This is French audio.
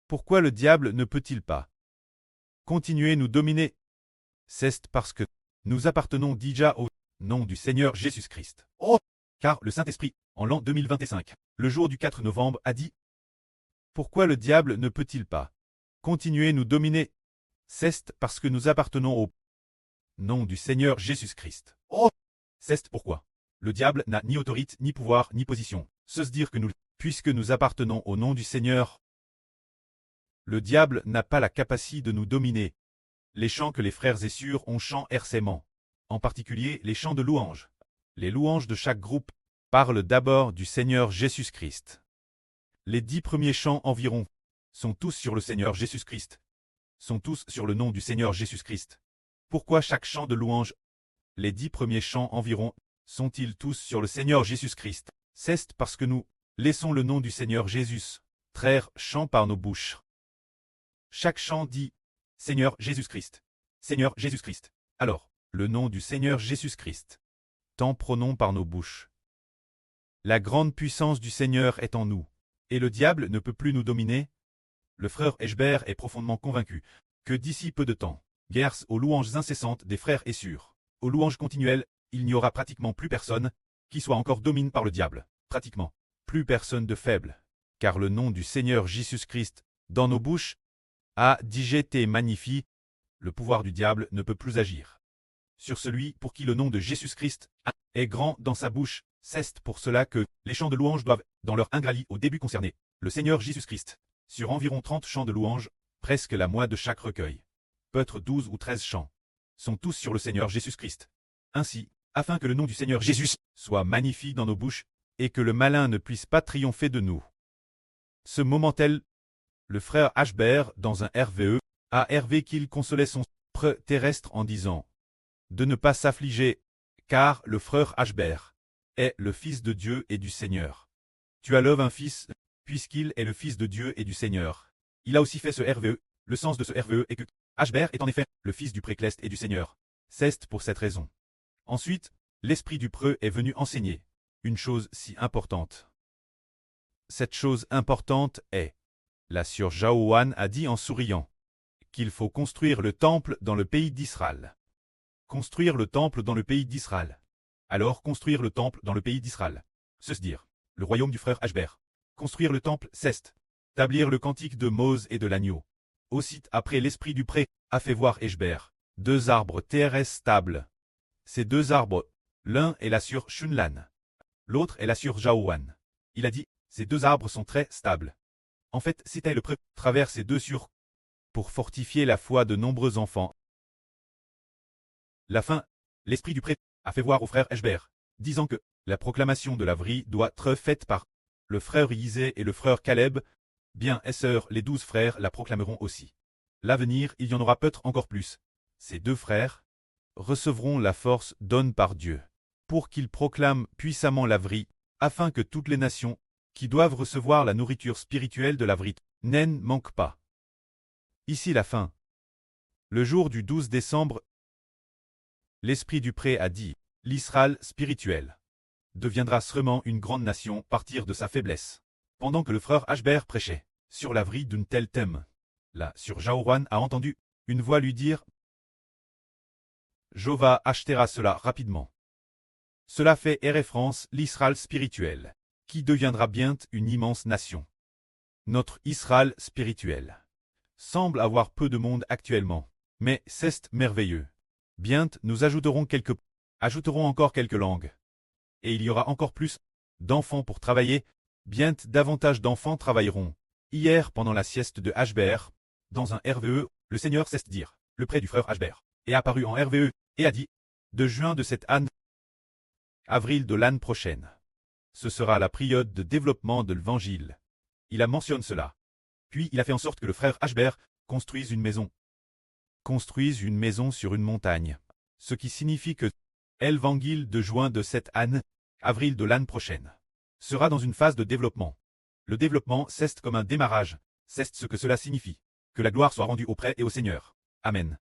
Pourquoi le diable ne peut-il pas continuer nous dominer? C'est parce que nous appartenons déjà au nom du Seigneur Jésus-Christ. Oh! Car le Saint-Esprit, en l'an 2025, le jour du 4 novembre, a dit: pourquoi le diable ne peut-il pas continuer nous dominer? C'est parce que nous appartenons au nom du Seigneur Jésus-Christ. Oh! C'est pourquoi le diable n'a ni autorité, ni pouvoir, ni position. Se dire que nous, puisque nous appartenons au nom du Seigneur, le diable n'a pas la capacité de nous dominer. Les chants que les frères et sœurs ont chant RCMant, en particulier les chants de louanges. Les louanges de chaque groupe parlent d'abord du Seigneur Jésus-Christ. Les 10 premiers chants environ sont tous sur le Seigneur Jésus-Christ, sont tous sur le nom du Seigneur Jésus-Christ. Pourquoi chaque chant de louange? Les 10 premiers chants environ sont-ils tous sur le Seigneur Jésus-Christ? C'est parce que nous laissons le nom du Seigneur Jésus traire chant par nos bouches. Chaque chant dit Seigneur Jésus-Christ, Seigneur Jésus-Christ. Alors, le nom du Seigneur Jésus-Christ, tant prônons par nos bouches. La grande puissance du Seigneur est en nous, et le diable ne peut plus nous dominer. Le frère Eschber est profondément convaincu que d'ici peu de temps, grâce aux louanges incessantes des frères et sœurs, aux louanges continuelles, il n'y aura pratiquement plus personne qui soit encore dominé par le diable. Pratiquement plus personne de faible, car le nom du Seigneur Jésus-Christ, dans nos bouches, a été magnifié. Le pouvoir du diable ne peut plus agir sur celui pour qui le nom de Jésus-Christ est grand dans sa bouche. C'est pour cela que les chants de louange doivent, dans leur ingralie au début concerner le Seigneur Jésus-Christ. Sur environ 30 chants de louange, presque la moitié de chaque recueil, peut-être 12 ou 13 chants, sont tous sur le Seigneur Jésus-Christ. Ainsi, afin que le nom du Seigneur Jésus soit magnifié dans nos bouches, et que le malin ne puisse pas triompher de nous. Ce moment-tel, le frère Eschber, dans un RVE, a rêvé qu'il consolait son frère terrestre en disant de ne pas s'affliger, car le frère Eschber est le Fils de Dieu et du Seigneur. Tu as un fils, puisqu'il est le Fils de Dieu et du Seigneur. Il a aussi fait ce RVE. Le sens de ce RVE est que Eschber est en effet le Fils du Précleste et du Seigneur. C'est pour cette raison. Ensuite, l'Esprit du Preux est venu enseigner une chose si importante. Cette chose importante est, la sœur Jaowan a dit en souriant, qu'il faut construire le temple dans le pays d'Israël. Construire le temple dans le pays d'Israël. Alors construire le temple dans le pays d'Israël. Se dire, le royaume du frère Eschber. Construire le temple, c'est établir le cantique de Mose et de l'agneau. Aussitôt après l'Esprit du Pré a fait voir Eschber 2 arbres terrestres stables. Ces 2 arbres, l'un est la sœur Shunlan, l'autre est la sœur Jaowan. Il a dit, ces 2 arbres sont très stables. En fait, c'était le pré travers ces 2 sur pour fortifier la foi de nombreux enfants. La fin, l'Esprit du Pré a fait voir au frère Eschber, disant que la proclamation de la vraie doit être faite par le frère Yisé et le frère Caleb. Bien et sœurs, les 12 frères la proclameront aussi. L'avenir, il y en aura peut-être encore plus. Ces 2 frères recevront la force donnée par Dieu, pour qu'ils proclament puissamment la vraie, afin que toutes les nations, qui doivent recevoir la nourriture spirituelle de la vraie, n'en manquent pas. Ici la fin. Le jour du 12 décembre, l'Esprit du Pré a dit, l'Israël spirituel deviendra seulement une grande nation partir de sa faiblesse. Pendant que le frère Eschber prêchait sur la vraie d'un tel thème, la sœur Jaowan a entendu une voix lui dire Jova achètera cela rapidement. Cela fait référence l'Israël spirituel, qui deviendra bientôt une immense nation. Notre Israël spirituel semble avoir peu de monde actuellement, mais c'est merveilleux. Bientôt nous ajouterons encore quelques langues. Et il y aura encore plus d'enfants pour travailler. Bientôt davantage d'enfants travailleront. Hier, pendant la sieste de Eschber, dans un RVE, le Seigneur cesse dire, le près du frère Eschber, est apparu en RVE, et a dit, de juin de cette année, avril de l'année prochaine. Ce sera la période de développement de l'Évangile. Il a mentionné cela. Puis il a fait en sorte que le frère Eschber construise une maison. Construise une maison sur une montagne. Ce qui signifie que l'Évangile de juin de cette année, avril de l'année prochaine, sera dans une phase de développement. Le développement, c'est comme un démarrage. C'est ce que cela signifie. Que la gloire soit rendue auprès et au Seigneur. Amen.